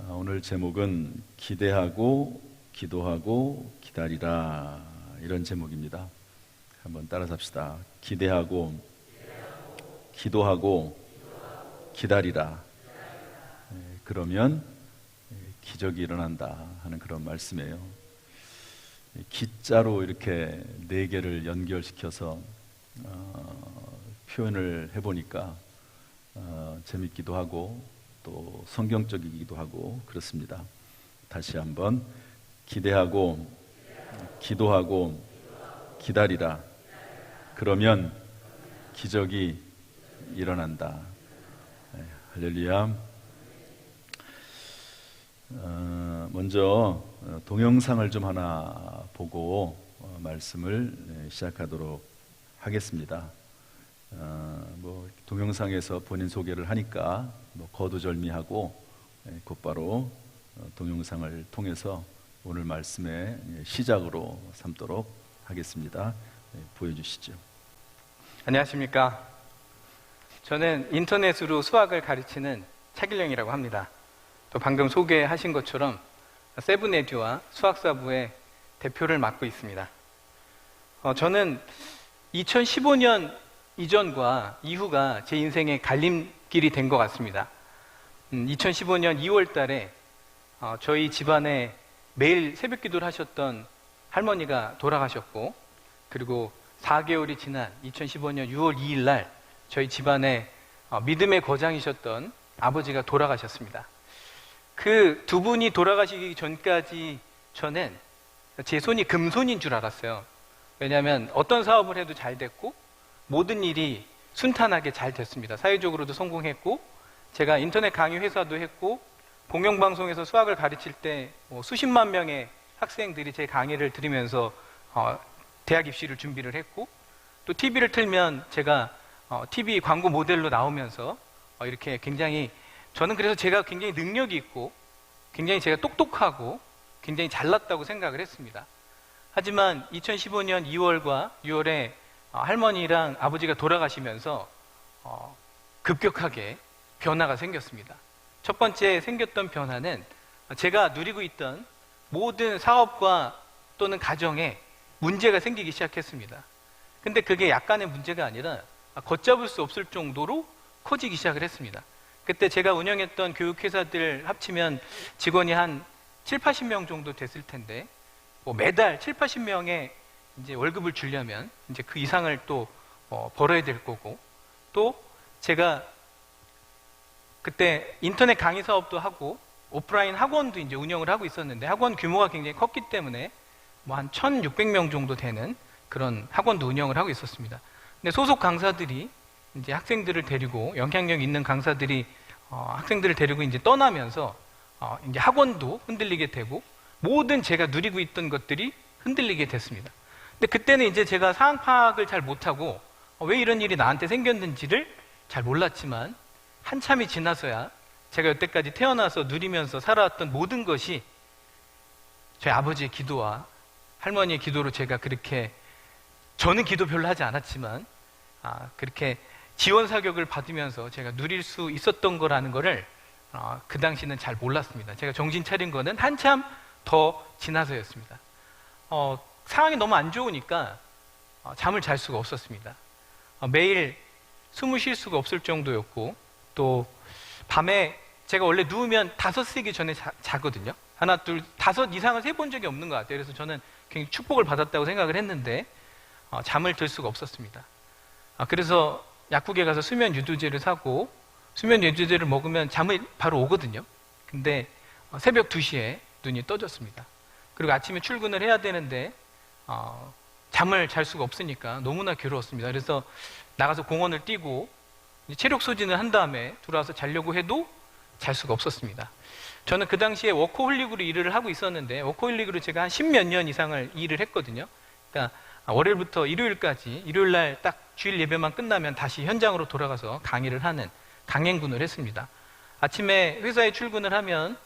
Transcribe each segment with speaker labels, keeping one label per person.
Speaker 1: 오늘 제목은 기대하고 기도하고 기다리라, 이런 제목입니다. 한번 따라서 합시다. 기대하고 기도하고 기다리라. 그러면 기적이 일어난다 하는 그런 말씀이에요. 기자로 이렇게 네 개를 연결시켜서 표현을 해보니까 재밌기도 하고 또 성경적이기도 하고 그렇습니다. 다시 한번 기대하고 기도하고 기다리라. 그러면 기적이 일어난다. 할렐루야. 먼저 동영상을 좀 하나 보고 말씀을 시작하도록 하겠습니다. 동영상에서 본인 소개를 하니까 거두절미하고 곧바로 동영상을 통해서 오늘 말씀의 시작으로 삼도록 하겠습니다. 보여주시죠.
Speaker 2: 안녕하십니까. 저는 인터넷으로 수학을 가르치는 차길령이라고 합니다. 또 방금 소개하신 것처럼 세븐에듀와 수학사부의 대표를 맡고 있습니다. 저는 2015년 이전과 이후가 제 인생의 갈림길이 된 것 같습니다. 2015년 2월 달에 저희 집안에 매일 새벽 기도를 하셨던 할머니가 돌아가셨고, 그리고 4개월이 지난 2015년 6월 2일 날 저희 집안에 믿음의 거장이셨던 아버지가 돌아가셨습니다. 그 두 분이 돌아가시기 전까지 저는 제 손이 금손인 줄 알았어요. 왜냐하면 어떤 사업을 해도 잘 됐고 모든 일이 순탄하게 잘 됐습니다. 사회적으로도 성공했고, 제가 인터넷 강의 회사도 했고, 공영방송에서 수학을 가르칠 때 수십만 명의 학생들이 제 강의를 들으면서 대학 입시를 준비를 했고, 또 TV를 틀면 제가 TV 광고 모델로 나오면서 이렇게 굉장히, 저는 그래서 제가 굉장히 능력이 있고 굉장히 제가 똑똑하고 굉장히 잘났다고 생각을 했습니다. 하지만 2015년 2월과 6월에 할머니랑 아버지가 돌아가시면서 급격하게 변화가 생겼습니다. 첫 번째 생겼던 변화는 제가 누리고 있던 모든 사업과 또는 가정에 문제가 생기기 시작했습니다. 근데 그게 약간의 문제가 아니라 걷잡을 수 없을 정도로 커지기 시작을 했습니다. 그때 제가 운영했던 교육회사들 합치면 직원이 한 7, 80명 정도 됐을 텐데, 매달 7, 80명의 이제 월급을 주려면 이제 그 이상을 또 벌어야 될 거고, 또 제가 그때 인터넷 강의 사업도 하고 오프라인 학원도 이제 운영을 하고 있었는데, 학원 규모가 굉장히 컸기 때문에 한 1,600명 정도 되는 그런 학원도 운영을 하고 있었습니다. 근데 소속 강사들이 이제 학생들을 데리고, 영향력 있는 강사들이 학생들을 데리고 이제 떠나면서 이제 학원도 흔들리게 되고 모든 제가 누리고 있던 것들이 흔들리게 됐습니다. 근데 그때는 이제 제가 상황 파악을 잘 못하고 왜 이런 일이 나한테 생겼는지를 잘 몰랐지만, 한참이 지나서야 제가 여태까지 태어나서 누리면서 살아왔던 모든 것이 저희 아버지의 기도와 할머니의 기도로 제가 그렇게, 저는 기도 별로 하지 않았지만 그렇게 지원 사격을 받으면서 제가 누릴 수 있었던 거라는 거를 그 당시는 잘 몰랐습니다. 제가 정신 차린 거는 한참 더 지나서였습니다. 상황이 너무 안 좋으니까 잠을 잘 수가 없었습니다. 매일 숨을 쉴 수가 없을 정도였고, 또 밤에 제가 원래 누우면 5시기 전에 자거든요. 하나, 둘, 5 이상을 세본 적이 없는 것 같아요. 그래서 저는 굉장히 축복을 받았다고 생각을 했는데 잠을 들 수가 없었습니다. 그래서 약국에 가서 수면 유도제를 사고, 수면 유도제를 먹으면 잠이 바로 오거든요. 근데 새벽 2시에 눈이 떠졌습니다. 그리고 아침에 출근을 해야 되는데 잠을 잘 수가 없으니까 너무나 괴로웠습니다. 그래서 나가서 공원을 뛰고 체력 소진을 한 다음에 들어와서 자려고 해도 잘 수가 없었습니다. 저는 그 당시에 워커홀릭으로 일을 하고 있었는데, 워커홀릭으로 제가 한 10몇 년 이상을 일을 했거든요. 그러니까 월요일부터 일요일까지, 일요일날 딱 주일 예배만 끝나면 다시 현장으로 돌아가서 강의를 하는 강행군을 했습니다. 아침에 회사에 출근을 하면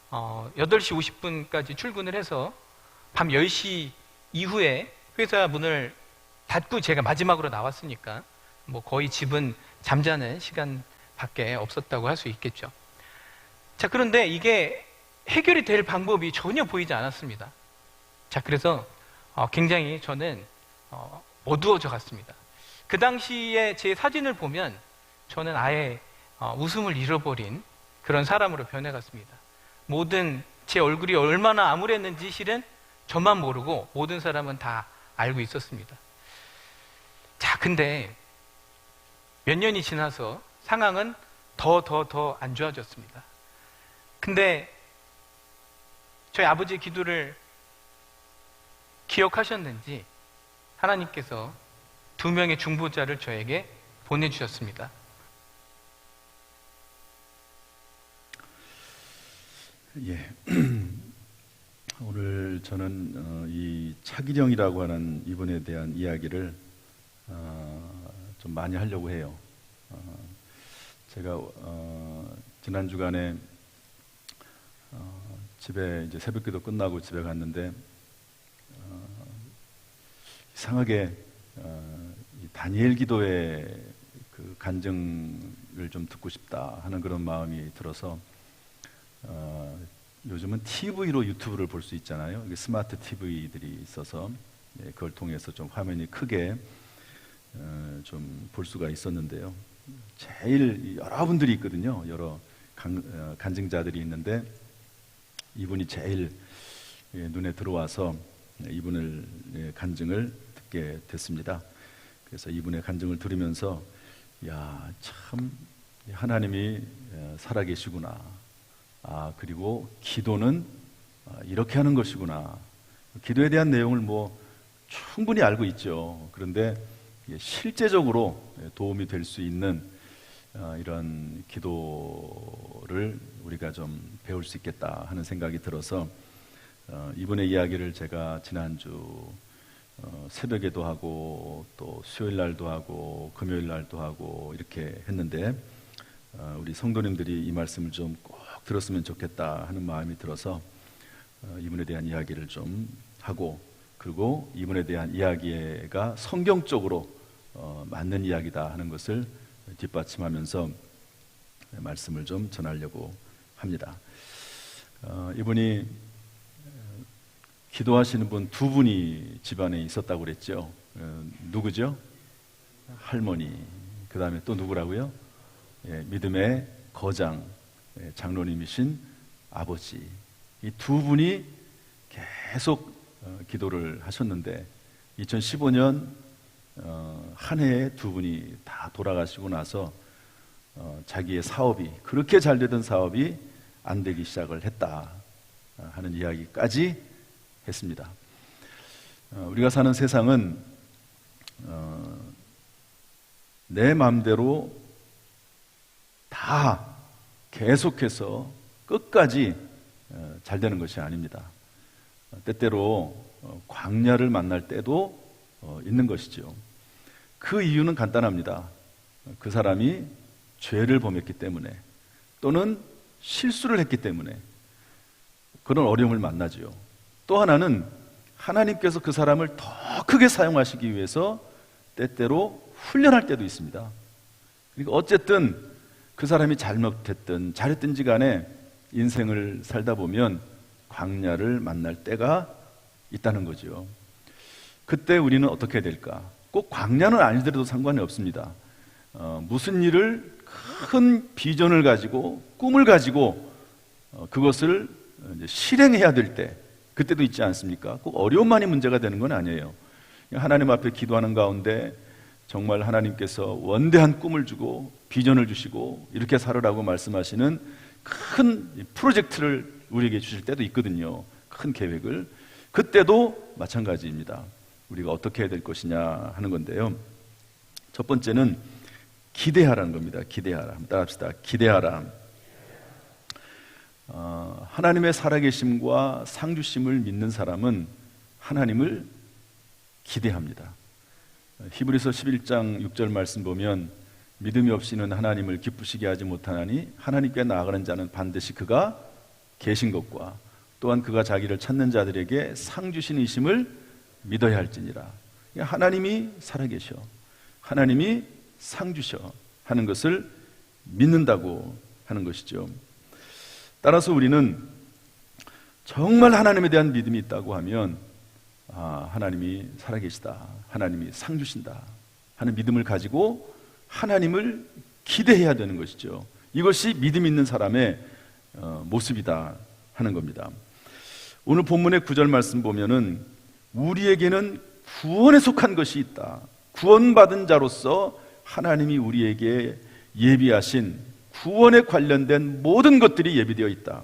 Speaker 2: 8시 50분까지 출근을 해서 밤 10시 이후에 회사 문을 닫고 제가 마지막으로 나왔으니까 거의 집은 잠자는 시간밖에 없었다고 할 수 있겠죠. 자, 그런데 이게 해결이 될 방법이 전혀 보이지 않았습니다. 자, 그래서 굉장히 저는 어두워져 갔습니다. 그 당시에 제 사진을 보면 저는 아예 웃음을 잃어버린 그런 사람으로 변해갔습니다. 모든 제 얼굴이 얼마나 암울했는지 실은 저만 모르고 모든 사람은 다 알고 있었습니다. 자, 근데 몇 년이 지나서 상황은 더 안 좋아졌습니다. 근데 저희 아버지의 기도를 기억하셨는지 하나님께서 2명의 중보자를 저에게 보내주셨습니다.
Speaker 1: 예. 오늘 저는 이 차기령이라고 하는 이분에 대한 이야기를 좀 많이 하려고 해요. 제가 지난 주간에 집에 이제 새벽기도 끝나고 집에 갔는데 이상하게 이 다니엘 기도의 그 간증을 좀 듣고 싶다 하는 그런 마음이 들어서 요즘은 TV로 유튜브를 볼 수 있잖아요. 이게 스마트 TV들이 있어서 그걸 통해서 좀 화면이 크게 좀 볼 수가 있었는데요. 제일 여러분들이 있거든요. 여러 간증자들이 있는데 이분이 제일 눈에 들어와서 이분을 간증을 듣게 됐습니다. 그래서 이분의 간증을 들으면서 야, 참 하나님이 살아계시구나. 그리고 기도는 이렇게 하는 것이구나. 기도에 대한 내용을 뭐 충분히 알고 있죠. 그런데 실제적으로 도움이 될 수 있는 이런 기도를 우리가 좀 배울 수 있겠다 하는 생각이 들어서 이분의 이야기를 제가 지난주 새벽에도 하고 또 수요일 날도 하고 금요일 날도 하고 이렇게 했는데 우리 성도님들이 이 말씀을 좀 꼭 들었으면 좋겠다 하는 마음이 들어서 이분에 대한 이야기를 좀 하고, 그리고 이분에 대한 이야기가 성경적으로 맞는 이야기다 하는 것을 뒷받침하면서 말씀을 좀 전하려고 합니다. 이분이 기도하시는 분 2분이 집안에 있었다고 그랬죠. 누구죠? 할머니. 그 다음에 또 누구라고요? 믿음의 거장, 장로님이신 아버지. 이 2분이 계속 기도를 하셨는데 2015년 한 해에 2분이 다 돌아가시고 나서 자기의 사업이, 그렇게 잘 되던 사업이 안 되기 시작을 했다 하는 이야기까지 했습니다. 우리가 사는 세상은 내 마음대로 다 계속해서 끝까지 잘 되는 것이 아닙니다. 때때로 광야를 만날 때도 있는 것이죠. 그 이유는 간단합니다. 그 사람이 죄를 범했기 때문에, 또는 실수를 했기 때문에 그런 어려움을 만나지요. 또 하나는 하나님께서 그 사람을 더 크게 사용하시기 위해서 때때로 훈련할 때도 있습니다. 그러니까 어쨌든 그 사람이 잘못했든 잘했든지 간에 인생을 살다 보면 광야를 만날 때가 있다는 거죠. 그때 우리는 어떻게 해야 될까? 꼭 광야는 아니더라도 상관이 없습니다. 무슨 일을, 큰 비전을 가지고 꿈을 가지고 그것을 이제 실행해야 될 때, 그때도 있지 않습니까? 꼭 어려움만이 문제가 되는 건 아니에요. 하나님 앞에 기도하는 가운데 정말 하나님께서 원대한 꿈을 주고 비전을 주시고 이렇게 살으라고 말씀하시는 큰 프로젝트를 우리에게 주실 때도 있거든요. 큰 계획을. 그때도 마찬가지입니다. 우리가 어떻게 해야 될 것이냐 하는 건데요. 첫 번째는 기대하라는 겁니다. 기대하라. 한번 따라합시다. 기대하라. 하나님의 살아계심과 상주심을 믿는 사람은 하나님을 기대합니다. 히브리서 11장 6절 말씀 보면 믿음이 없이는 하나님을 기쁘시게 하지 못하나니 하나님께 나아가는 자는 반드시 그가 계신 것과 또한 그가 자기를 찾는 자들에게 상 주시니심을 믿어야 할지니라. 하나님이 살아계셔, 하나님이 상 주셔 하는 것을 믿는다고 하는 것이죠. 따라서 우리는 정말 하나님에 대한 믿음이 있다고 하면 하나님이 살아계시다, 하나님이 상 주신다 하는 믿음을 가지고 하나님을 기대해야 되는 것이죠. 이것이 믿음 있는 사람의 모습이다 하는 겁니다. 오늘 본문의 9절 말씀 보면은 우리에게는 구원에 속한 것이 있다, 구원받은 자로서 하나님이 우리에게 예비하신 구원에 관련된 모든 것들이 예비되어 있다.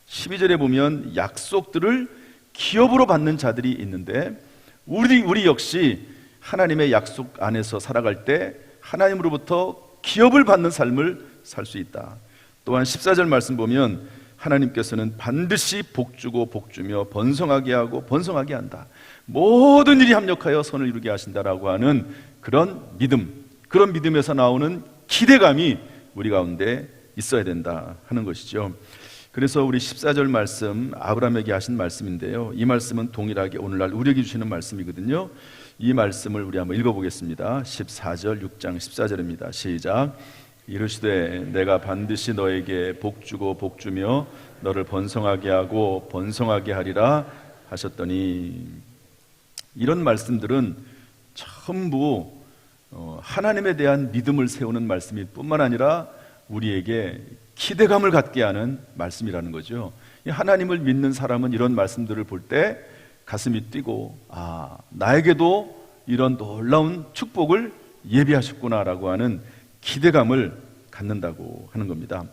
Speaker 1: 12절에 보면 약속들을 기업으로 받는 자들이 있는데 우리 역시 하나님의 약속 안에서 살아갈 때 하나님으로부터 기업을 받는 삶을 살 수 있다. 또한 14절 말씀 보면 하나님께서는 반드시 복주고 복주며 번성하게 하고 번성하게 한다, 모든 일이 합력하여 선을 이루게 하신다라고 하는 그런 믿음, 그런 믿음에서 나오는 기대감이 우리 가운데 있어야 된다 하는 것이죠. 그래서 우리 14절 말씀, 아브라함에게 하신 말씀인데요, 이 말씀은 동일하게 오늘날 우리에게 주시는 말씀이거든요. 이 말씀을 우리 한번 읽어보겠습니다. 14절, 6장 14절입니다. 시작. 이르시되 내가 반드시 너에게 복주고 복주며 너를 번성하게 하고 번성하게 하리라 하셨더니, 이런 말씀들은 전부 하나님에 대한 믿음을 세우는 말씀일 뿐만 아니라 우리에게 기대감을 갖게 하는 말씀이라는 거죠. 하나님을 믿는 사람은 이런 말씀들을 볼 때 가슴이 뛰고 나에게도 이런 놀라운 축복을 예비하셨구나라고 하는 기대감을 갖는다고 하는 겁니다.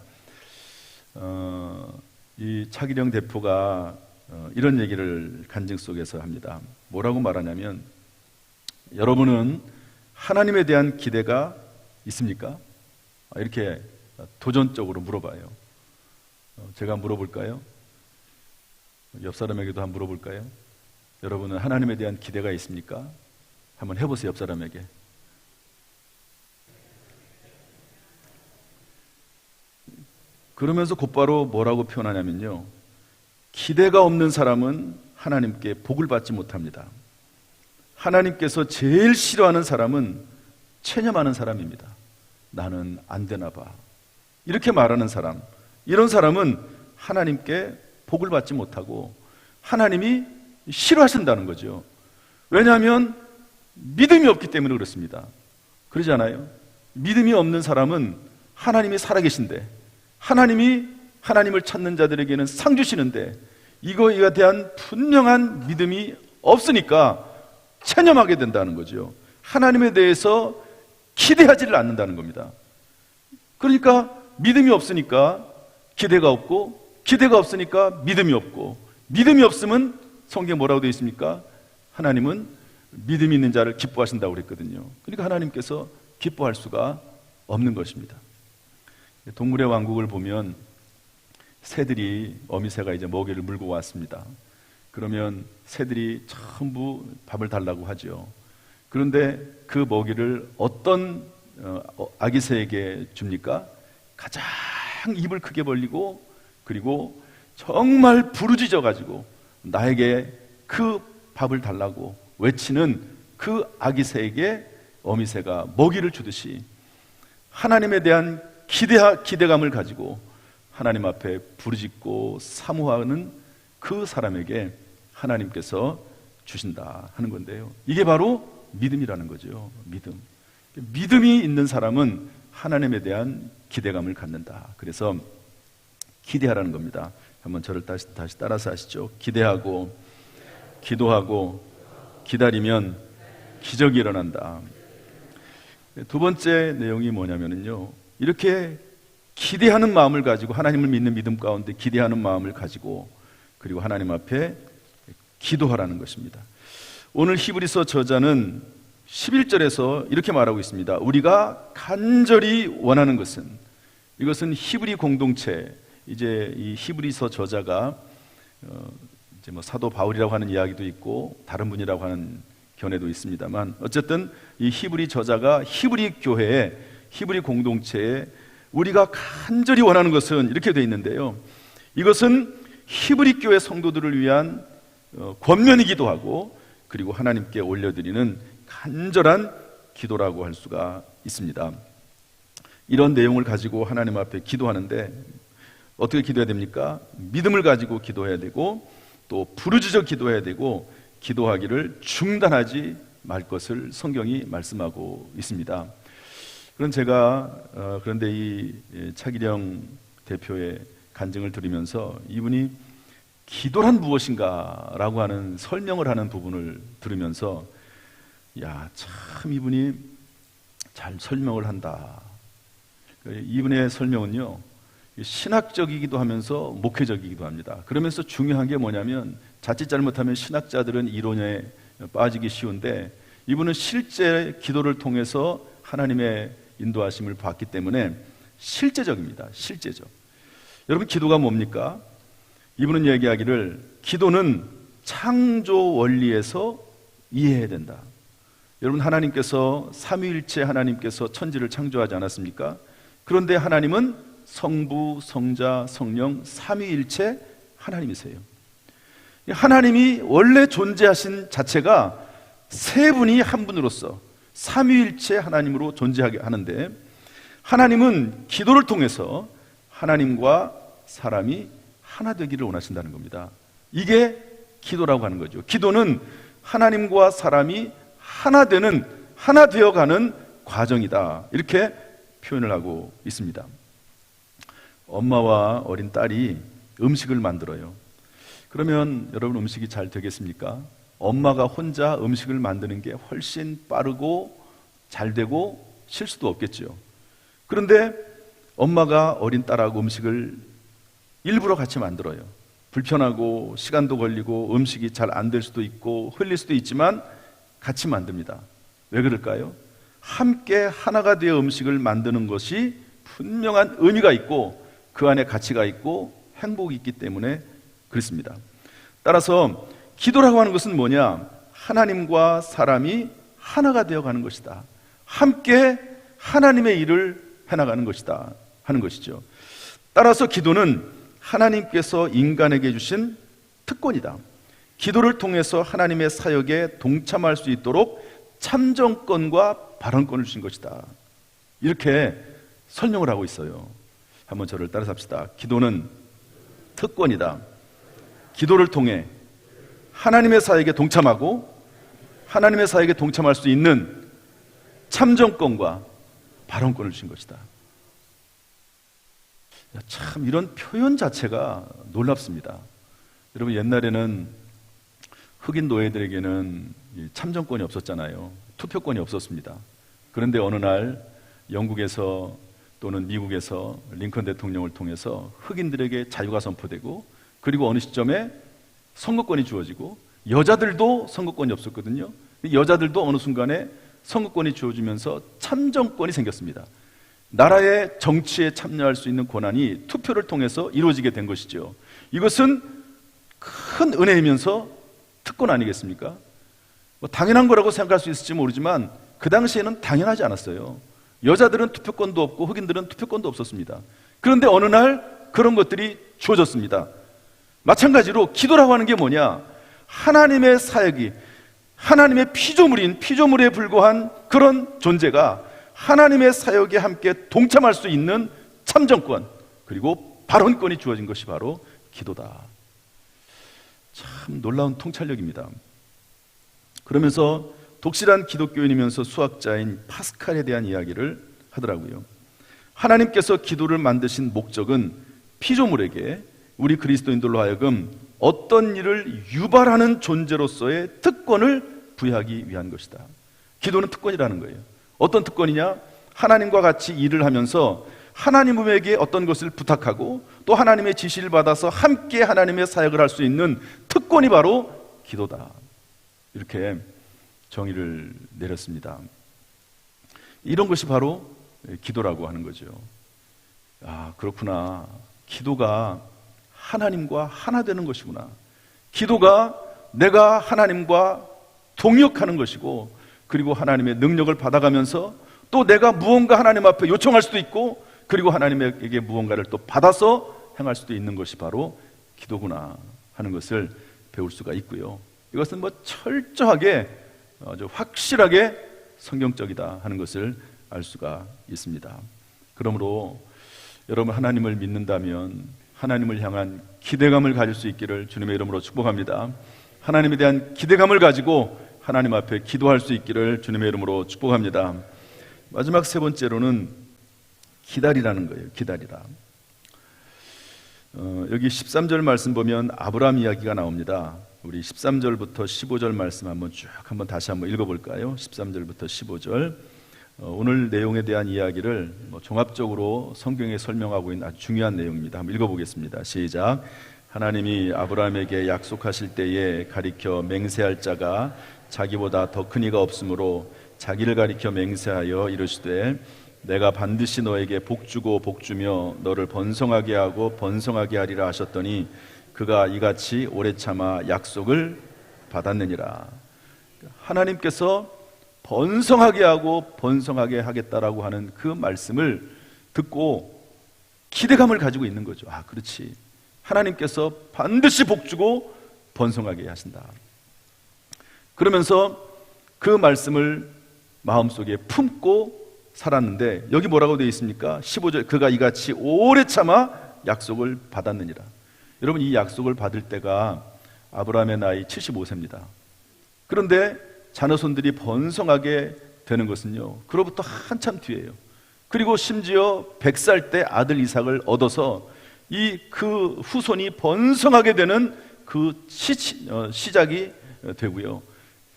Speaker 1: 이 차기령 대표가 이런 얘기를 간증 속에서 합니다. 뭐라고 말하냐면, 여러분은 하나님에 대한 기대가 있습니까? 이렇게 도전적으로 물어봐요. 제가 물어볼까요? 옆 사람에게도 한번 물어볼까요? 여러분은 하나님에 대한 기대가 있습니까? 한번 해보세요, 옆 사람에게. 그러면서 곧바로 뭐라고 표현하냐면요, 기대가 없는 사람은 하나님께 복을 받지 못합니다. 하나님께서 제일 싫어하는 사람은 체념하는 사람입니다. 나는 안 되나 봐, 이렇게 말하는 사람, 이런 사람은 하나님께 복을 받지 못하고 하나님이 싫어하신다는 거죠. 왜냐하면 믿음이 없기 때문에 그렇습니다. 그러잖아요. 믿음이 없는 사람은 하나님이 살아계신데, 하나님을 찾는 자들에게는 상 주시는데, 이거에 대한 분명한 믿음이 없으니까 체념하게 된다는 거죠. 하나님에 대해서 기대하지를 않는다는 겁니다. 그러니까 믿음이 없으니까 기대가 없고, 기대가 없으니까 믿음이 없고, 믿음이 없으면 성경에 뭐라고 되어 있습니까? 하나님은 믿음이 있는 자를 기뻐하신다고 그랬거든요. 그러니까 하나님께서 기뻐할 수가 없는 것입니다. 동물의 왕국을 보면 새들이, 어미새가 이제 먹이를 물고 왔습니다. 그러면 새들이 전부 밥을 달라고 하죠. 그런데 그 먹이를 어떤 아기 새에게 줍니까? 가장 입을 크게 벌리고, 그리고 정말 부르짖어 가지고 나에게 그 밥을 달라고 외치는 그 아기 새에게 어미새가 먹이를 주듯이, 하나님에 대한 기대감을 가지고 하나님 앞에 부르짖고 사모하는 그 사람에게 하나님께서 주신다 하는 건데요, 이게 바로 믿음이라는 거죠. 믿음이 있는 사람은 하나님에 대한 기대감을 갖는다. 그래서 기대하라는 겁니다. 한번 저를 다시 따라서 하시죠. 기대하고 기도하고 기다리면 기적이 일어난다. 두 번째 내용이 뭐냐면요, 이렇게 기대하는 마음을 가지고, 하나님을 믿는 믿음 가운데 기대하는 마음을 가지고, 그리고 하나님 앞에 기도하라는 것입니다. 오늘 히브리서 저자는 11절에서 이렇게 말하고 있습니다. 우리가 간절히 원하는 것은, 이것은 히브리 공동체, 이제 이 히브리서 저자가 이제 뭐 사도 바울이라고 하는 이야기도 있고 다른 분이라고 하는 견해도 있습니다만, 어쨌든 이 히브리 저자가 히브리 교회에, 히브리 공동체에 우리가 간절히 원하는 것은 이렇게 되어 있는데요, 이것은 히브리 교회 성도들을 위한 권면이기도 하고, 그리고 하나님께 올려드리는 간절한 기도라고 할 수가 있습니다. 이런 내용을 가지고 하나님 앞에 기도하는데 어떻게 기도해야 됩니까? 믿음을 가지고 기도해야 되고 또 부르짖어 기도해야 되고 기도하기를 중단하지 말 것을 성경이 말씀하고 있습니다. 그런데 이 차기령 대표의 간증을 들으면서 이분이 기도란 무엇인가 라고 하는 설명을 하는 부분을 들으면서 참 이분이 잘 설명을 한다. 이분의 설명은요, 신학적이기도 하면서 목회적이기도 합니다. 그러면서 중요한 게 뭐냐면 자칫 잘못하면 신학자들은 이론에 빠지기 쉬운데 이분은 실제 기도를 통해서 하나님의 인도하심을 받기 때문에 실제적입니다. 실제적. 여러분, 기도가 뭡니까? 이분은 얘기하기를 기도는 창조 원리에서 이해해야 된다. 여러분, 하나님께서 삼위일체 하나님께서 천지를 창조하지 않았습니까? 그런데 하나님은 성부, 성자, 성령 삼위일체 하나님이세요. 하나님이 원래 존재하신 자체가 세 분이 한 분으로서 삼위일체 하나님으로 존재하게 하는데 하나님은 기도를 통해서 하나님과 사람이 하나 되기를 원하신다는 겁니다. 이게 기도라고 하는 거죠. 기도는 하나님과 사람이 하나 되어가는 과정이다. 이렇게 표현을 하고 있습니다. 엄마와 어린 딸이 음식을 만들어요. 그러면 여러분, 음식이 잘 되겠습니까? 엄마가 혼자 음식을 만드는 게 훨씬 빠르고 잘 되고 실수도 없겠죠. 그런데 엄마가 어린 딸하고 음식을 일부러 같이 만들어요. 불편하고 시간도 걸리고 음식이 잘 안 될 수도 있고 흘릴 수도 있지만 같이 만듭니다. 왜 그럴까요? 함께 하나가 되어 음식을 만드는 것이 분명한 의미가 있고 그 안에 가치가 있고 행복이 있기 때문에 그렇습니다. 따라서 기도라고 하는 것은 뭐냐? 하나님과 사람이 하나가 되어가는 것이다. 함께 하나님의 일을 해나가는 것이다 하는 것이죠. 따라서 기도는 하나님께서 인간에게 주신 특권이다. 기도를 통해서 하나님의 사역에 동참할 수 있도록 참정권과 발언권을 주신 것이다. 이렇게 설명을 하고 있어요. 한번 저를 따라서 합시다. 기도는 특권이다. 기도를 통해 하나님의 사역에 동참하고 하나님의 사역에 동참할 수 있는 참정권과 발언권을 주신 것이다. 참 이런 표현 자체가 놀랍습니다. 여러분, 옛날에는 흑인 노예들에게는 참정권이 없었잖아요. 투표권이 없었습니다. 그런데 어느 날 영국에서 또는 미국에서 링컨 대통령을 통해서 흑인들에게 자유가 선포되고 그리고 어느 시점에 선거권이 주어지고 여자들도 선거권이 없었거든요. 여자들도 어느 순간에 선거권이 주어지면서 참정권이 생겼습니다. 나라의 정치에 참여할 수 있는 권한이 투표를 통해서 이루어지게 된 것이죠. 이것은 큰 은혜이면서 특권 아니겠습니까? 당연한 거라고 생각할 수 있을지 모르지만 그 당시에는 당연하지 않았어요. 여자들은 투표권도 없고 흑인들은 투표권도 없었습니다. 그런데 어느 날 그런 것들이 주어졌습니다. 마찬가지로 기도라고 하는 게 뭐냐? 하나님의 사역이 하나님의 피조물에 불과한 그런 존재가 하나님의 사역에 함께 동참할 수 있는 참정권 그리고 발언권이 주어진 것이 바로 기도다. 참 놀라운 통찰력입니다. 그러면서 독실한 기독교인이면서 수학자인 파스칼에 대한 이야기를 하더라고요. 하나님께서 기도를 만드신 목적은 피조물에게 우리 그리스도인들로 하여금 어떤 일을 유발하는 존재로서의 특권을 부여하기 위한 것이다. 기도는 특권이라는 거예요. 어떤 특권이냐? 하나님과 같이 일을 하면서 하나님에게 어떤 것을 부탁하고 또 하나님의 지시를 받아서 함께 하나님의 사역을 할 수 있는 특권이 바로 기도다. 이렇게 정의를 내렸습니다. 이런 것이 바로 기도라고 하는 거죠. 아, 그렇구나. 기도가 하나님과 하나 되는 것이구나. 기도가 내가 하나님과 동역하는 것이고 그리고 하나님의 능력을 받아가면서 또 내가 무언가 하나님 앞에 요청할 수도 있고 그리고 하나님에게 무언가를 또 받아서 행할 수도 있는 것이 바로 기도구나 하는 것을 배울 수가 있고요. 이것은 철저하게 아주 확실하게 성경적이다 하는 것을 알 수가 있습니다. 그러므로 여러분, 하나님을 믿는다면 하나님을 향한 기대감을 가질 수 있기를 주님의 이름으로 축복합니다. 하나님에 대한 기대감을 가지고 하나님 앞에 기도할 수 있기를 주님의 이름으로 축복합니다. 마지막 세 번째로는 기다리라는 거예요. 기다리라. 여기 13절 말씀 보면 아브라함 이야기가 나옵니다. 우리 13절부터 15절 말씀 한번 다시 한번 읽어볼까요? 13절부터 15절. 오늘 내용에 대한 이야기를 종합적으로 성경에 설명하고 있는 아주 중요한 내용입니다. 한번 읽어보겠습니다. 시작. 하나님이 아브라함에게 약속하실 때에 가리켜 맹세할 자가 자기보다 더 큰 이가 없으므로 자기를 가리켜 맹세하여 이르시되 내가 반드시 너에게 복주고 복주며 너를 번성하게 하고 번성하게 하리라 하셨더니 그가 이같이 오래 참아 약속을 받았느니라. 하나님께서 번성하게 하고 번성하게 하겠다라고 하는 그 말씀을 듣고 기대감을 가지고 있는 거죠. 아, 그렇지. 하나님께서 반드시 복주고 번성하게 하신다. 그러면서 그 말씀을 마음속에 품고 살았는데 여기 뭐라고 되어 있습니까? 15절 그가 이같이 오래 참아 약속을 받았느니라. 여러분, 이 약속을 받을 때가 아브라함의 나이 75세입니다. 그런데 자녀손들이 번성하게 되는 것은요, 그로부터 한참 뒤에요. 그리고 심지어 100살 때 아들 이삭을 얻어서 그 후손이 번성하게 되는 그 시작이 되고요.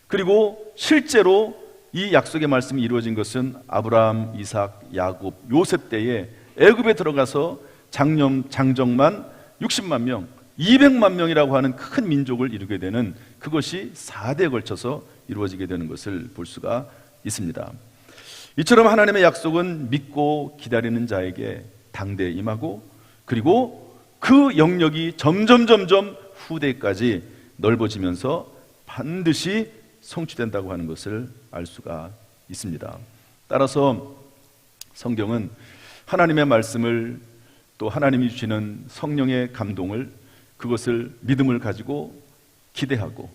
Speaker 1: 그리고 실제로 이 약속의 말씀이 이루어진 것은 아브라함, 이삭, 야곱, 요셉 때에 애굽에 들어가서 장정만 60만 명, 200만 명이라고 하는 큰 민족을 이루게 되는 그것이 4대에 걸쳐서 이루어지게 되는 것을 볼 수가 있습니다. 이처럼 하나님의 약속은 믿고 기다리는 자에게 당대에 임하고 그리고 그 영역이 점점 후대까지 넓어지면서 반드시 성취된다고 하는 것을 알 수가 있습니다. 따라서 성경은 하나님의 말씀을 또 하나님이 주시는 성령의 감동을 그것을 믿음을 가지고 기대하고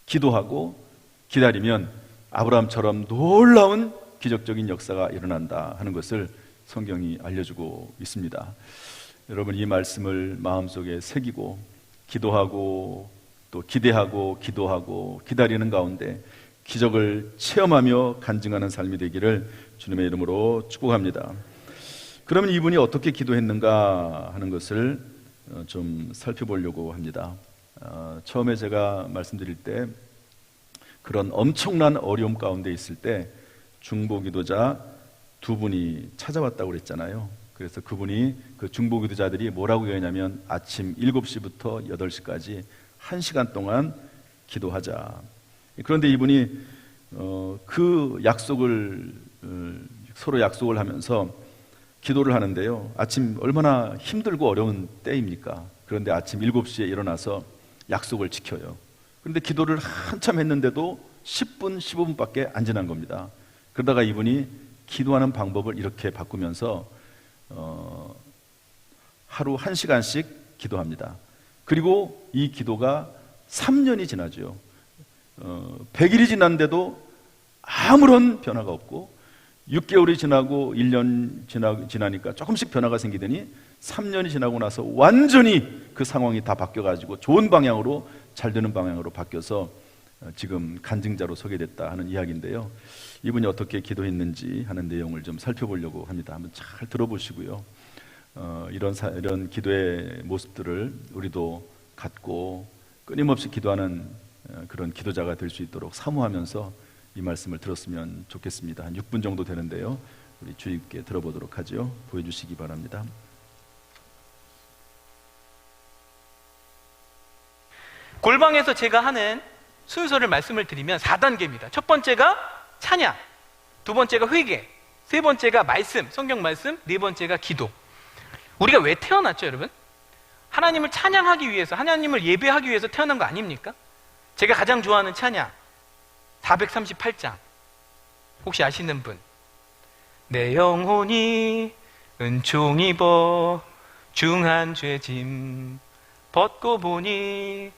Speaker 1: 기도하고 기다리면 아브라함처럼 놀라운 기적적인 역사가 일어난다 하는 것을 성경이 알려주고 있습니다. 여러분, 이 말씀을 마음속에 새기고 기도하고 또 기대하고 기도하고 기다리는 가운데 기적을 체험하며 간증하는 삶이 되기를 주님의 이름으로 축복합니다. 그러면 이분이 어떻게 기도했는가 하는 것을 좀 살펴보려고 합니다. 처음에 제가 말씀드릴 때 그런 엄청난 어려움 가운데 있을 때 중보기도자 두 분이 찾아왔다고 그랬잖아요. 그래서 그분이 그 중보기도자들이 뭐라고 얘기하냐면 아침 7시부터 8시까지 1시간 동안 기도하자. 그런데 이분이 그 약속을 서로 약속을 하면서 기도를 하는데요. 아침 얼마나 힘들고 어려운 때입니까? 그런데 아침 7시에 일어나서 약속을 지켜요. 그런데 기도를 한참 했는데도 10분, 15분밖에 안 지난 겁니다. 그러다가 이분이 기도하는 방법을 이렇게 바꾸면서 하루 1시간씩 기도합니다. 그리고 이 기도가 3년이 지나죠. 100일이 지났는데도 아무런 변화가 없고 6개월이 지나고 1년 지나니까 조금씩 변화가 생기더니 3년이 지나고 나서 완전히 그 상황이 다 바뀌어가지고 좋은 방향으로 잘 되는 방향으로 바뀌어서 지금 간증자로 서게 됐다 하는 이야기인데요. 이분이 어떻게 기도했는지 하는 내용을 좀 살펴보려고 합니다. 한번 잘 들어보시고요. 이런 기도의 모습들을 우리도 갖고 끊임없이 기도하는 그런 기도자가 될 수 있도록 사모하면서 이 말씀을 들었으면 좋겠습니다. 한 6분 정도 되는데요. 우리 주의 깊게 들어보도록 하죠. 보여주시기 바랍니다.
Speaker 2: 골방에서 제가 하는 순서를 말씀을 드리면 4단계입니다. 첫 번째가 찬양, 두 번째가 회개, 세 번째가 말씀, 성경 말씀, 네 번째가 기도. 우리가 왜 태어났죠, 여러분? 하나님을 찬양하기 위해서, 하나님을 예배하기 위해서 태어난 거 아닙니까? 제가 가장 좋아하는 찬양 438장 혹시 아시는 분? 내 영혼이 은총 입어 중한 죄짐 벗고 보니.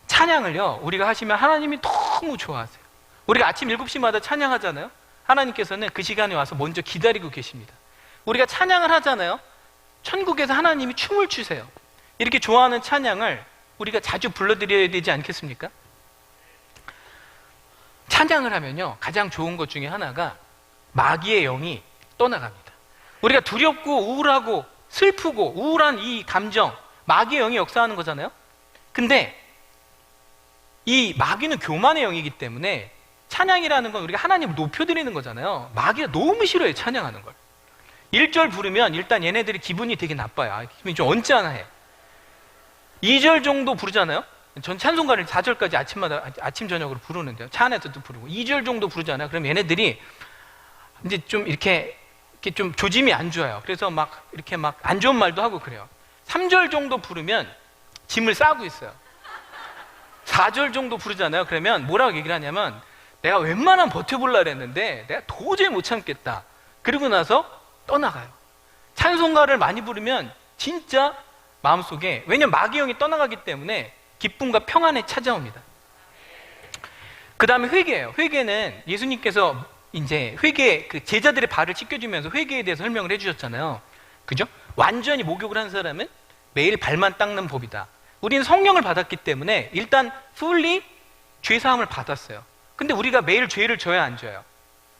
Speaker 2: 찬양을요 우리가 하시면 하나님이 너무 좋아하세요. 우리가 아침 7시마다 찬양하잖아요. 하나님께서는 그 시간에 와서 먼저 기다리고 계십니다. 우리가 찬양을 하잖아요. 천국에서 하나님이 춤을 추세요. 이렇게 좋아하는 찬양을 우리가 자주 불러드려야 되지 않겠습니까? 찬양을 하면요, 가장 좋은 것 중에 하나가 마귀의 영이 떠나갑니다. 우리가 두렵고 우울하고 슬프고 우울한 이 감정, 마귀의 영이 역사하는 거잖아요. 근데 이 마귀는 교만의 영이기 때문에 찬양이라는 건 우리가 하나님을 높여드리는 거잖아요. 마귀가 너무 싫어해, 찬양하는 걸. 1절 부르면 일단 얘네들이 기분이 되게 나빠요. 기분이 좀 언짢아해. 2절 정도 부르잖아요. 전 찬송가를 4절까지 아침 저녁으로 부르는데요. 차 안에서도 부르고 2절 정도 부르잖아요. 그럼 얘네들이 이제 좀 이렇게 좀 조짐이 안 좋아요. 그래서 막 이렇게 막 안 좋은 말도 하고 그래요. 3절 정도 부르면 짐을 싸고 있어요. 4절 정도 부르잖아요. 그러면 뭐라고 얘기를 하냐면, 내가 웬만하면 버텨보려고 했는데 내가 도저히 못 참겠다. 그러고 나서 떠나가요. 찬송가를 많이 부르면 진짜 마음속에, 왜냐면 마귀 영이 떠나가기 때문에 기쁨과 평안에 찾아옵니다. 그 다음에 회개예요. 회개는 예수님께서 이제 회개, 그 제자들의 발을 씻겨주면서 회개에 대해서 설명을 해주셨잖아요. 그죠? 완전히 목욕을 한 사람은 매일 발만 닦는 법이다. 우리는 성령을 받았기 때문에 일단 fully 죄사함을 받았어요. 근데 우리가 매일 죄를 져야 안 져요?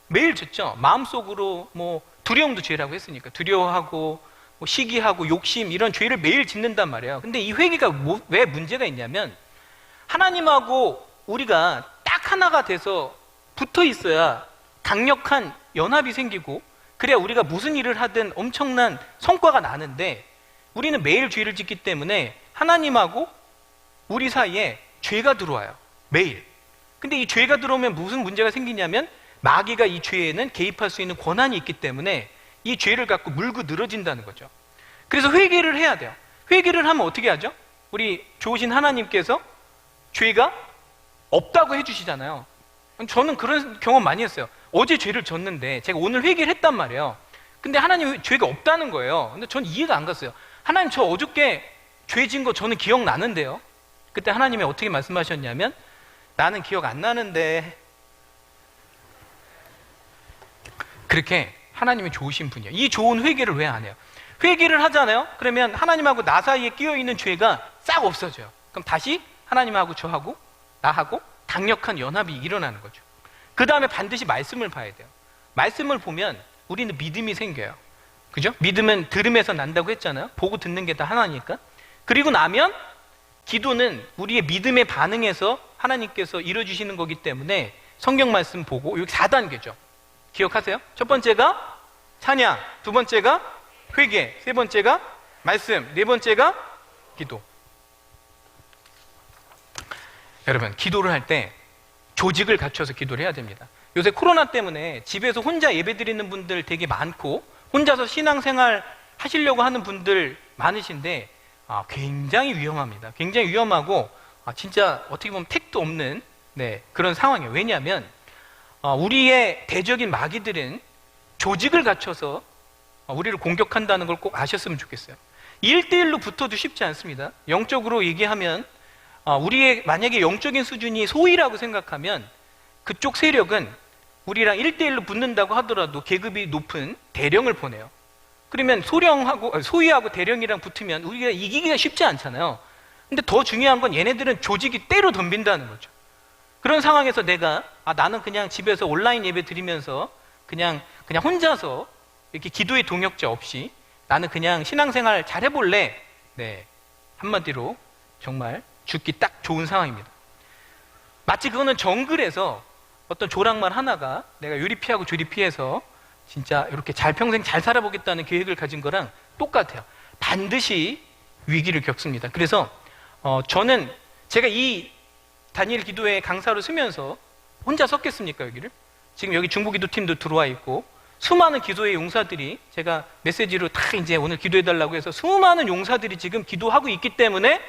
Speaker 2: 매일 졌죠. 마음속으로 뭐 두려움도 죄라고 했으니까 두려워하고 뭐 시기하고 욕심, 이런 죄를 매일 짓는단 말이에요. 근데 이 회개가 왜 문제가 있냐면, 하나님하고 우리가 딱 하나가 돼서 붙어 있어야 강력한 연합이 생기고, 그래야 우리가 무슨 일을 하든 엄청난 성과가 나는데, 우리는 매일 죄를 짓기 때문에 하나님하고 우리 사이에 죄가 들어와요. 매일. 근데 이 죄가 들어오면 무슨 문제가 생기냐면, 마귀가 이 죄에는 개입할 수 있는 권한이 있기 때문에 이 죄를 갖고 물고 늘어진다는 거죠. 그래서 회개를 해야 돼요. 회개를 하면 어떻게 하죠? 우리 좋으신 하나님께서 죄가 없다고 해주시잖아요. 저는 그런 경험 많이 했어요. 어제 죄를 졌는데 제가 오늘 회개를 했단 말이에요. 근데 하나님 죄가 없다는 거예요. 근데 전 이해가 안 갔어요. 하나님, 저 어저께 죄 진 거 저는 기억나는데요. 그때 하나님이 어떻게 말씀하셨냐면, 나는 기억 안 나는데. 그렇게 하나님이 좋으신 분이에요. 이 좋은 회개를 왜 안 해요? 회개를 하잖아요. 그러면 하나님하고 나 사이에 끼어있는 죄가 싹 없어져요. 그럼 다시 하나님하고 저하고 나하고 강력한 연합이 일어나는 거죠. 그 다음에 반드시 말씀을 봐야 돼요. 말씀을 보면 우리는 믿음이 생겨요. 그죠? 믿음은 들음에서 난다고 했잖아요. 보고 듣는 게 다 하나니까. 그리고 나면 기도는 우리의 믿음에 반응해서 하나님께서 이루어주시는 거기 때문에 성경 말씀 보고, 여기 4단계죠. 기억하세요? 첫 번째가 찬양, 두 번째가 회개, 세 번째가 말씀, 네 번째가 기도. 여러분, 기도를 할 때 조직을 갖춰서 기도를 해야 됩니다. 요새 코로나 때문에 집에서 혼자 예배 드리는 분들 되게 많고, 혼자서 신앙생활 하시려고 하는 분들 많으신데, 굉장히 위험합니다. 굉장히 위험하고, 진짜 어떻게 보면 택도 없는 그런 상황이에요. 왜냐하면 우리의 대적인 마귀들은 조직을 갖춰서 우리를 공격한다는 걸 꼭 아셨으면 좋겠어요. 1대1로 붙어도 쉽지 않습니다. 영적으로 얘기하면 우리의 만약에 영적인 수준이 소위라고 생각하면, 그쪽 세력은 우리랑 1대1로 붙는다고 하더라도 계급이 높은 대령을 보내요. 그러면 소위하고 대령이랑 붙으면 우리가 이기기가 쉽지 않잖아요. 근데 더 중요한 건 얘네들은 조직이 때로 덤빈다는 거죠. 그런 상황에서 내가 나는 그냥 집에서 온라인 예배 드리면서 그냥 혼자서 이렇게 기도의 동역자 없이 나는 그냥 신앙생활 잘 해볼래. 한마디로 정말 죽기 딱 좋은 상황입니다. 마치 그거는 정글에서 어떤 조랑말 하나가 내가 요리 피하고 조리 피해서 진짜 이렇게 평생 잘 살아보겠다는 계획을 가진 거랑 똑같아요. 반드시 위기를 겪습니다. 그래서 저는 제가 이 다니엘 기도회 강사로 쓰면서 혼자 섰겠습니까, 여기를? 지금 여기 중부 기도팀도 들어와 있고, 수많은 기도의 용사들이, 제가 메시지로 다 이제 오늘 기도해달라고 해서 수많은 용사들이 지금 기도하고 있기 때문에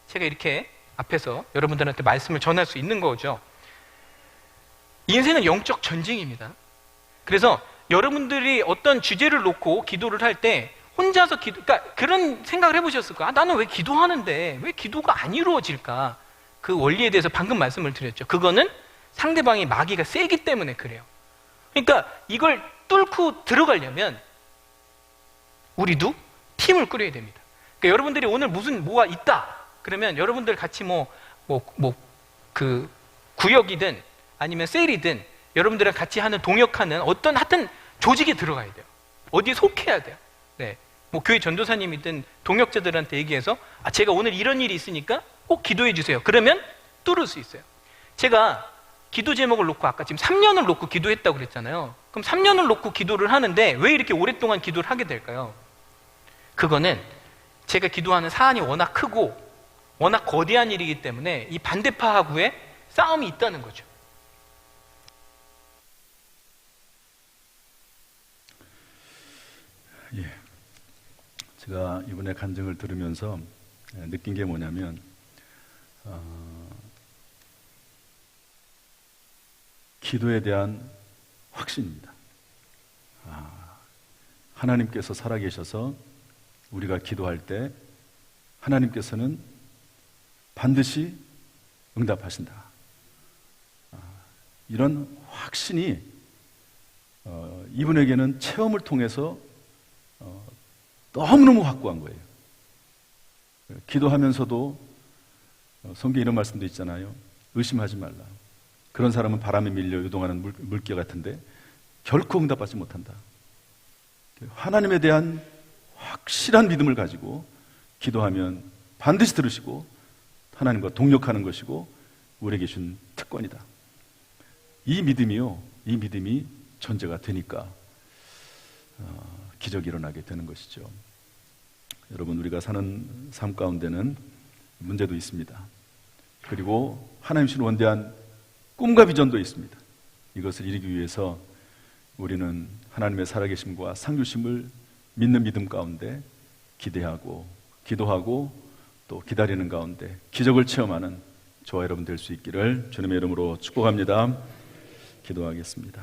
Speaker 2: 제가 이렇게 앞에서 여러분들한테 말씀을 전할 수 있는 거죠. 인생은 영적 전쟁입니다. 그래서 여러분들이 어떤 주제를 놓고 기도를 할 때 혼자서 그러니까 그런 생각을 해보셨을 거예요. 나는 왜 기도하는데 왜 기도가 안 이루어질까? 그 원리에 대해서 방금 말씀을 드렸죠. 그거는 상대방이 마귀가 세기 때문에 그래요. 그러니까 이걸 뚫고 들어가려면 우리도 팀을 꾸려야 됩니다. 그러니까 여러분들이 오늘 뭐가 있다 그러면 여러분들 같이 그 구역이든 아니면 셀이든 여러분들이랑 같이 하는 동역하는 어떤 하여튼 조직에 들어가야 돼요. 어디에 속해야 돼요. 네. 뭐 교회 전도사님이든 동역자들한테 얘기해서 제가 오늘 이런 일이 있으니까 꼭 기도해 주세요. 그러면 뚫을 수 있어요. 제가 기도 제목을 놓고 아까 지금 3년을 놓고 기도했다고 그랬잖아요. 그럼 3년을 놓고 기도를 하는데 왜 이렇게 오랫동안 기도를 하게 될까요? 그거는 제가 기도하는 사안이 워낙 크고 워낙 거대한 일이기 때문에 이 반대파하고의 싸움이 있다는 거죠.
Speaker 1: 예. 제가 이번에 간증을 들으면서 느낀 게 뭐냐면 기도에 대한 확신입니다. 하나님께서 살아계셔서 우리가 기도할 때 하나님께서는 반드시 응답하신다. 이런 확신이 이분에게는 체험을 통해서 너무너무 확고한 거예요. 기도하면서도 성경에 이런 말씀도 있잖아요. 의심하지 말라. 그런 사람은 바람에 밀려 요동하는 물개 같은데 결코 응답받지 못한다. 하나님에 대한 확실한 믿음을 가지고 기도하면 반드시 들으시고 하나님과 동역하는 것이고 우리에게 주신 특권이다. 이 믿음이 전제가 되니까 기적이 일어나게 되는 것이죠. 여러분, 우리가 사는 삶 가운데는 문제도 있습니다. 그리고 하나님 주신 원대한 꿈과 비전도 있습니다. 이것을 이루기 위해서 우리는 하나님의 살아계심과 상주심을 믿는 믿음 가운데 기대하고 기도하고 또 기다리는 가운데 기적을 체험하는 저와 여러분 될 수 있기를 주님의 이름으로 축복합니다. 기도하겠습니다.